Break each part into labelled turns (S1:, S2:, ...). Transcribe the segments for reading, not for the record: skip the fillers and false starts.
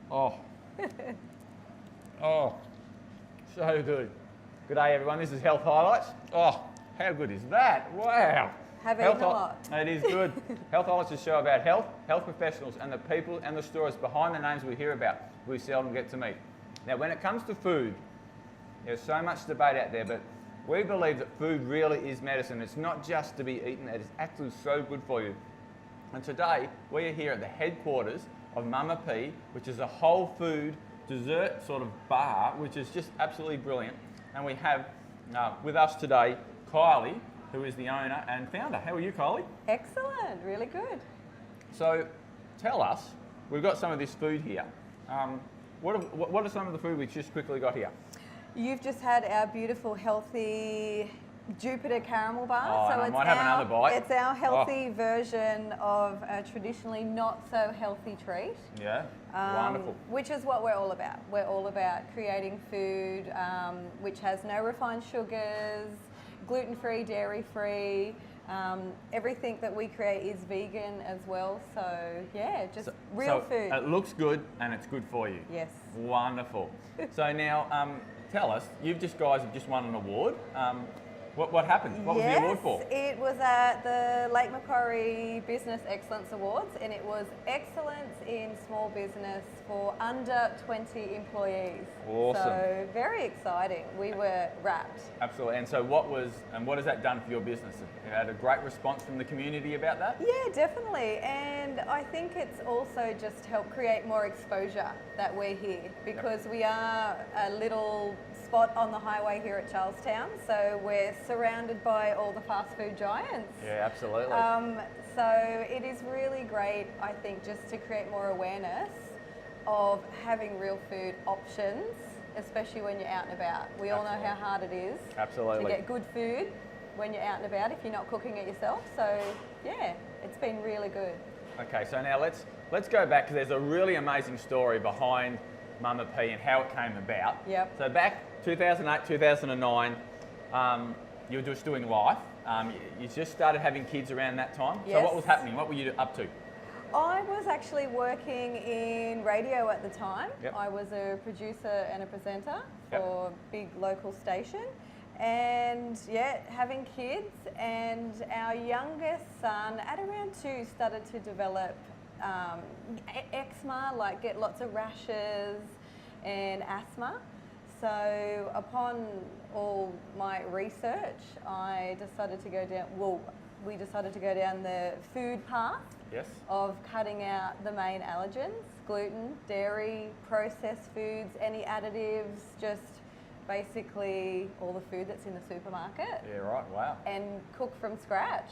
S1: Oh, oh, so good. Good day, everyone. This is Health Highlights. Oh, how good is that? Wow.
S2: Have eaten a lot.
S1: It is good. Health Highlights is a show about health, health professionals, and the people and the stories behind the names we hear about, we seldom get to meet. Now, when it comes to food, there's so much debate out there, but we believe that food really is medicine. It's not just to be eaten, it is actually so good for you. And today, we are here at the headquarters of Mama P, which is a whole food dessert sort of bar, which is just absolutely brilliant. And we have with us today, Kylie, who is the owner and founder. How are you, Kylie?
S2: Excellent, really good.
S1: So, tell us, we've got some of this food here. What are some of the food we've just quickly got here?
S2: You've just had our beautiful, healthy Jupiter caramel bar.
S1: Oh, I might have another bite.
S2: It's our healthy version of a traditionally not so healthy treat.
S1: Yeah, wonderful.
S2: Which is what we're all about. We're all about creating food which has no refined sugars, gluten-free, dairy-free. Everything that we create is vegan as well. So yeah, just real food.
S1: It looks good and it's good for you.
S2: Yes.
S1: Wonderful. So now, tell us, guys have just won an award. What happened? What was the award for?
S2: It was at the Lake Macquarie Business Excellence Awards, and it was excellence in small business for under 20 employees.
S1: Awesome.
S2: So very exciting. We were rapt.
S1: Absolutely. And so what has that done for your business? You had a great response from the community about that?
S2: Yeah, definitely. And I think it's also just helped create more exposure that we're here, because we are a little spot on the highway here at Charlestown, so we're surrounded by all the fast food giants.
S1: Yeah, absolutely.
S2: So it is really great, I think, just to create more awareness of having real food options, especially when you're out and about. We all know how hard it is
S1: Absolutely.
S2: to get good food when you're out and about if you're not cooking it yourself. So yeah, it's been really good.
S1: Okay, so now let's go back, because there's a really amazing story behind Mama P and how it came about.
S2: Yep.
S1: So back 2008, 2009, you were just doing life. You just started having kids around that time.
S2: Yes.
S1: So what was happening? What were you up to?
S2: I was actually working in radio at the time.
S1: Yep.
S2: I was a producer and a presenter
S1: Yep.
S2: for a big local station. And yeah, having kids, and our youngest son at around 2 started to develop eczema, like get lots of rashes and asthma. So upon all my research, I decided to go down, we decided to go down the food path.
S1: Yes.
S2: Of cutting out the main allergens, gluten, dairy, processed foods, any additives, just basically all the food that's in the supermarket.
S1: Yeah, right. Wow.
S2: And cook from scratch.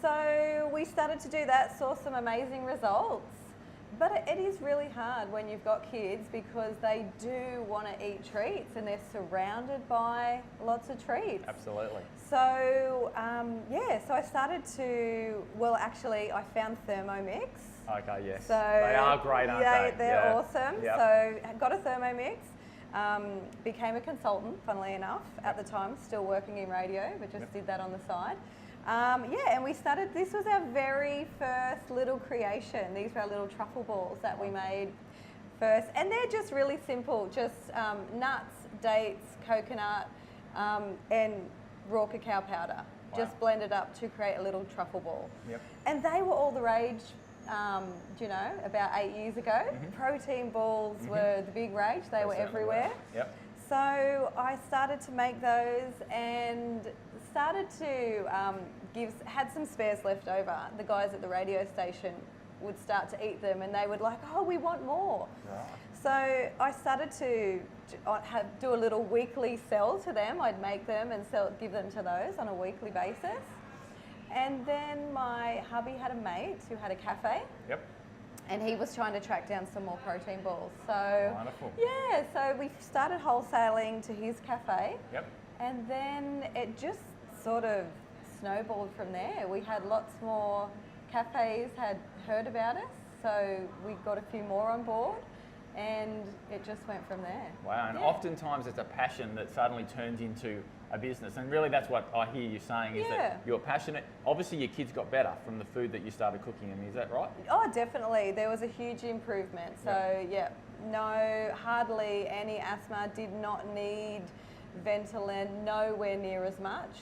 S2: So we started to do that, saw some amazing results. But it is really hard when you've got kids, because they do want to eat treats and they're surrounded by lots of treats.
S1: Absolutely.
S2: So so I started to, I found Thermomix.
S1: Okay, yes.
S2: So
S1: they are great, aren't they?
S2: They're awesome.
S1: Yep.
S2: So got a Thermomix, became a consultant, funnily enough, at the time, still working in radio, but just did that on the side. And we started, this was our very first little creation. These were our little truffle balls that we made first. And they're just really simple, just nuts, dates, coconut, and raw cacao powder.
S1: Wow.
S2: Just blended up to create a little truffle ball.
S1: Yep.
S2: And they were all the rage, about 8 years ago. Protein balls were the big rage. They were everywhere.
S1: Yep.
S2: So I started to make those and started to had some spares left over. The guys at the radio station would start to eat them, and they would like, oh, we want more.
S1: Right.
S2: So I started to do a little weekly sell to them. I'd make them and give them to those on a weekly basis. And then my hubby had a mate who had a cafe.
S1: Yep.
S2: And he was trying to track down some more protein balls. So
S1: Wonderful.
S2: yeah, so we started wholesaling to his cafe.
S1: Yep.
S2: And then it just sort of snowballed from there. We had lots more cafes had heard about us, so we got a few more on board. and it just went from there.
S1: Wow, and
S2: Yeah.
S1: oftentimes it's a passion that suddenly turns into a business. And really that's what I hear you saying is
S2: Yeah.
S1: that you're passionate. Obviously your kids got better from the food that you started cooking them, is that right?
S2: Oh, definitely. There was a huge improvement. So, yeah, no, hardly any asthma, did not need Ventolin, nowhere near as much.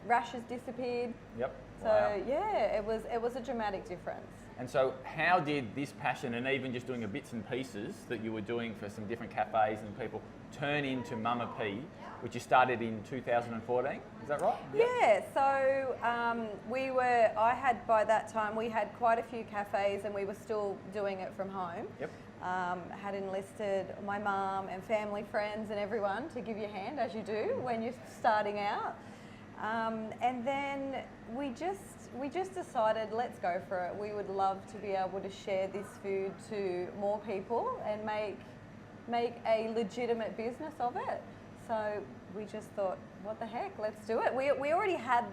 S2: Rashes disappeared.
S1: Yep.
S2: So,
S1: Wow.
S2: yeah, it was a dramatic difference.
S1: And so how did this passion and even just doing the bits and pieces that you were doing for some different cafes and people turn into Mama P, which you started in 2014, is that right?
S2: Yeah, so I had by that time, we had quite a few cafes and we were still doing it from home.
S1: Yep.
S2: Had enlisted my mum and family, friends and everyone to give you a hand, as you do when you're starting out. And then we just decided, let's go for it. We would love to be able to share this food to more people and make a legitimate business of it. So we just thought, what the heck, let's do it. We already had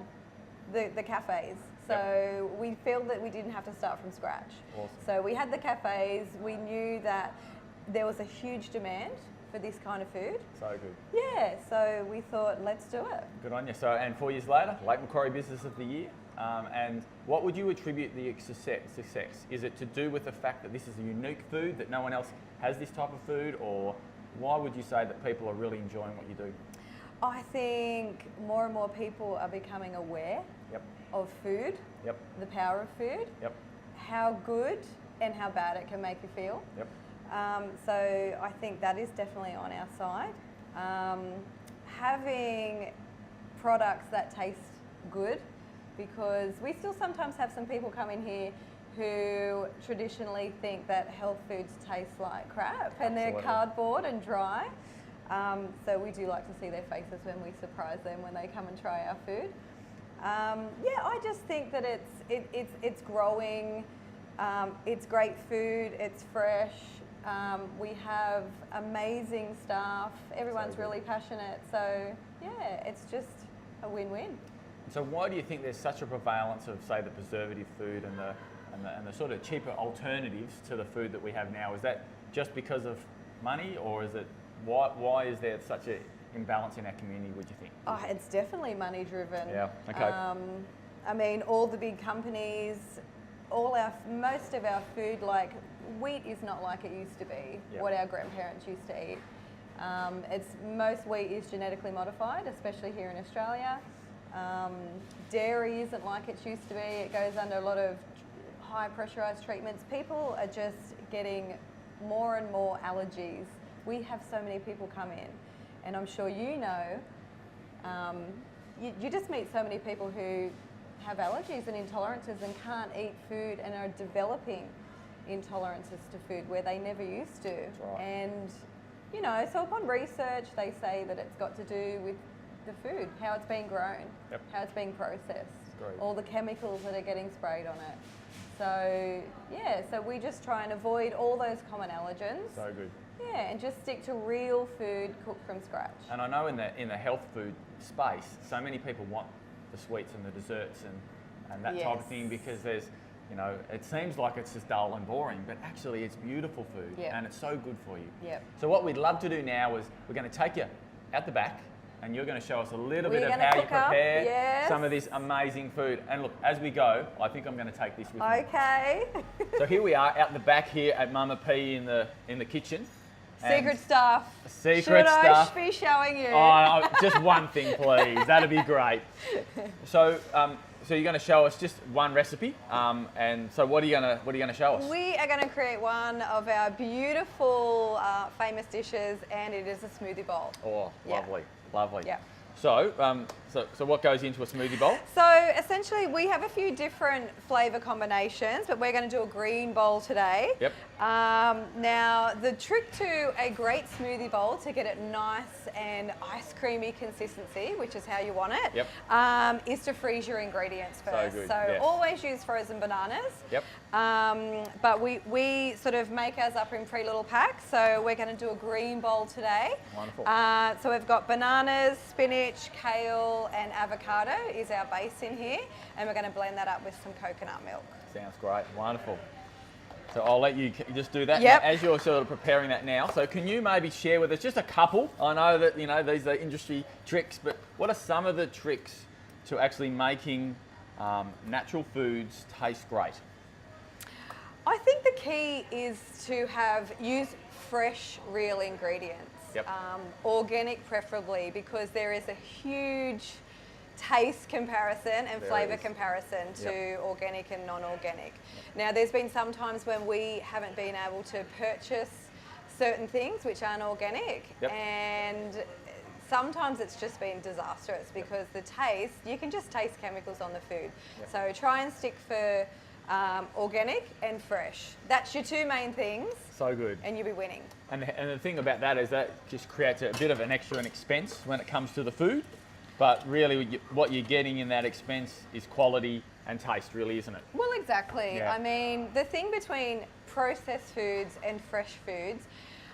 S2: the cafes, so we feel that we didn't have to start from scratch.
S1: Awesome.
S2: So we had the cafes, we knew that there was a huge demand for this kind of food.
S1: So good.
S2: Yeah, so we thought, let's do it.
S1: Good on you. So, and 4 years later, Lake Macquarie Business of the Year. And what would you attribute the success? Is it to do with the fact that this is a unique food, that no one else has this type of food, or why would you say that people are really enjoying what you do?
S2: I think more and more people are becoming aware
S1: Yep.
S2: of food,
S1: Yep.
S2: the power of food,
S1: Yep.
S2: how good and how bad it can make you feel.
S1: Yep.
S2: So I think that is definitely on our side. Having products that taste good, because we still sometimes have some people come in here who traditionally think that health foods taste like crap and they're
S1: Absolutely.
S2: cardboard and dry. So we do like to see their faces when we surprise them when they come and try our food. Yeah, I just think that it's growing. It's great food. It's fresh. We have amazing staff. Everyone's
S1: good.
S2: really passionate. So yeah, it's just a win-win.
S1: So why do you think there's such a prevalence of, say, the preservative food and the sort of cheaper alternatives to the food that we have now? Is that just because of money, or is it why is there such an imbalance in our community, would you think?
S2: Oh, it's definitely money driven.
S1: Yeah, okay.
S2: I mean, all the big companies, most of our food, like wheat is not like it used to be,
S1: Yep.
S2: what our grandparents used to eat. Most wheat is genetically modified, especially here in Australia. Dairy isn't like it used to be. It goes under a lot of high pressurized treatments. People are just getting more and more allergies. We have so many people come in, and I'm sure you know, you just meet so many people who have allergies and intolerances and can't eat food and are developing intolerances to food where they never used to.
S1: That's right.
S2: And, you know, so upon research, they say that it's got to do with the food, how it's being grown,
S1: Yep.
S2: how it's being processed,
S1: Great.
S2: all the chemicals that are getting sprayed on it. So, yeah, so we just try and avoid all those common allergens.
S1: So good.
S2: Yeah, and just stick to real food cooked from scratch.
S1: And I know in the health food space, so many people want the sweets and the desserts and that type of thing,
S2: Yes.
S1: because there's, you know, it seems like it's just dull and boring, but actually it's beautiful food
S2: Yep.
S1: and it's so good for you.
S2: Yep.
S1: So what we'd love to do now is we're going to take you out the back and you're going to show us a little
S2: We're
S1: bit of
S2: gonna
S1: how you
S2: cook up,
S1: prepare
S2: yes.
S1: some of this amazing food. And look, as we go, I think I'm going to take this with me.
S2: Okay.
S1: So here we are out the back here at Mama P in the kitchen. And
S2: Secret stuff.
S1: Secret
S2: Should
S1: stuff.
S2: I be showing you?
S1: Oh, just one thing, please. That'd be great. So you're going to show us just one recipe, and so what are you going to show us?
S2: We are going to create one of our beautiful famous dishes, and it is a smoothie bowl.
S1: Oh,
S2: Yeah.
S1: lovely, lovely.
S2: Yeah.
S1: So, so what goes into a smoothie bowl?
S2: So essentially we have a few different flavour combinations, but we're going to do a green bowl today.
S1: Yep.
S2: Now the trick to a great smoothie bowl, to get it nice and ice creamy consistency, which is how you want it,
S1: Yep.
S2: is to freeze your ingredients first.
S1: good,
S2: So
S1: yes.
S2: always use frozen bananas.
S1: Yep.
S2: But we sort of make ours up in pretty little packs. So we're going to do a green bowl today.
S1: Wonderful.
S2: So we've got bananas, spinach, kale and avocado is our base in here. And we're going to blend that up with some coconut milk.
S1: Sounds great. Wonderful. So I'll let you just do that.
S2: Yep.
S1: Now, as you're sort of preparing that now, so can you maybe share with us just a couple? I know that, you know, these are industry tricks, but what are some of the tricks to actually making natural foods taste great?
S2: I think the key is to use fresh, real ingredients.
S1: Yep.
S2: Organic preferably, because there is a huge taste comparison and flavour comparison to organic and non-organic. Now, there's been some times when we haven't been able to purchase certain things which aren't organic, and sometimes it's just been disastrous because the taste, you can just taste chemicals on the food. So try and stick for organic and fresh. That's your two main things.
S1: So good.
S2: And you'll be winning.
S1: And the thing about that is that just creates a bit of an extra expense when it comes to the food. But really, what you're getting in that expense is quality and taste, really, isn't it?
S2: Well, exactly.
S1: Yeah.
S2: I mean, the thing between processed foods and fresh foods,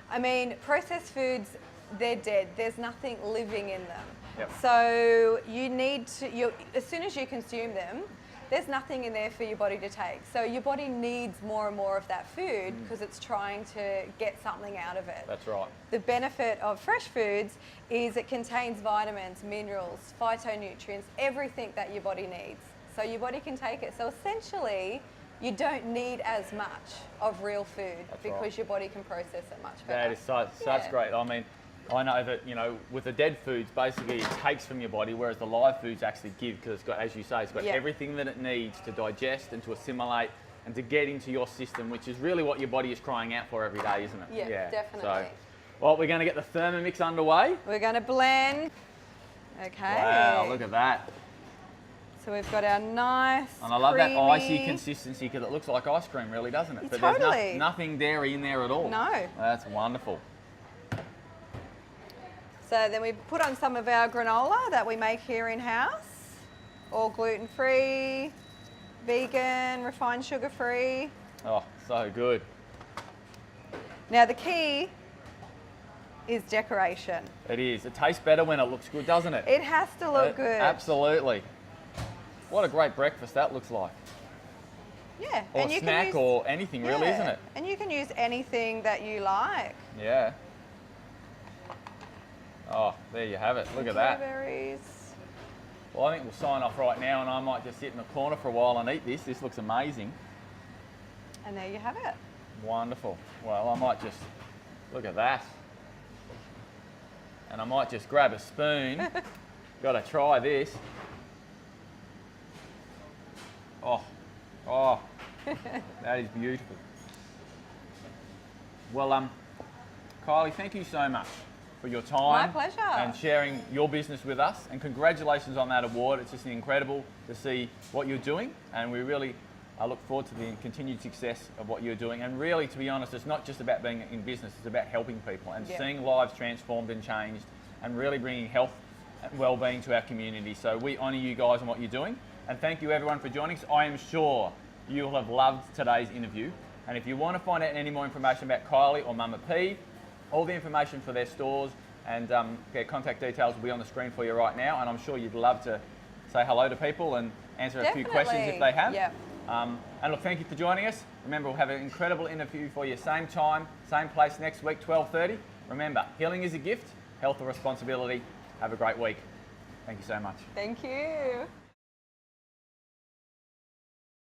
S2: I mean, processed foods, they're dead. There's nothing living in them.
S1: Yep.
S2: So you need to, as soon as you consume them, there's nothing in there for your body to take. So your body needs more and more of that food because it's trying to get something out of it.
S1: That's right.
S2: The benefit of fresh foods is it contains vitamins, minerals, phytonutrients, everything that your body needs. So your body can take it. So essentially, you don't need as much of real food because your body can process it much better.
S1: That is such great. I mean, I know that, you know, with the dead foods, basically it takes from your body, whereas the live foods actually give, because it's got, as you say, it's got everything that it needs to digest and to assimilate and to get into your system, which is really what your body is crying out for every day, isn't it?
S2: Yeah, definitely.
S1: So, well, we're going to get the Thermomix underway.
S2: We're going to blend. Okay.
S1: Wow, look at that.
S2: So we've got our nice,
S1: And I love that icy
S2: creamy-
S1: consistency because it looks like ice cream, really, doesn't it? But
S2: Totally.
S1: there's nothing dairy in there at all.
S2: No.
S1: That's wonderful.
S2: So then we put on some of our granola that we make here in-house, all gluten-free, vegan, refined sugar-free.
S1: Oh, so good.
S2: Now the key is decoration.
S1: It is. It tastes better when it looks good, doesn't it?
S2: It has to look good.
S1: Absolutely. What a great breakfast that looks like.
S2: Yeah.
S1: Or
S2: and you
S1: snack
S2: can use,
S1: or anything really, isn't it?
S2: And you can use anything that you like.
S1: Yeah. Oh, there you have it. Look at that.
S2: Blueberries.
S1: Well, I think we'll sign off right now and I might just sit in the corner for a while and eat this. This looks amazing.
S2: And there you have it.
S1: Wonderful. Well, I might just, look at that. And I might just grab a spoon. Got to try this. Oh, that is beautiful. Well, Kylie, thank you so much for your time.
S2: My pleasure.
S1: And sharing your business with us. And congratulations on that award. It's just incredible to see what you're doing. And we really look forward to the continued success of what you're doing. And really, to be honest, it's not just about being in business, it's about helping people and seeing lives transformed and changed and really bringing health and well-being to our community. So we honour you guys and what you're doing. And thank you everyone for joining us. I am sure you'll have loved today's interview. And if you want to find out any more information about Kylie or Mama P, all the information for their stores and their contact details will be on the screen for you right now. And I'm sure you'd love to say hello to people and answer a few questions if they have.
S2: Yep.
S1: And look, thank you for joining us. Remember, we'll have an incredible interview for you, same time, same place next week, 12:30. Remember, healing is a gift, health a responsibility. Have a great week. Thank you so much.
S2: Thank you.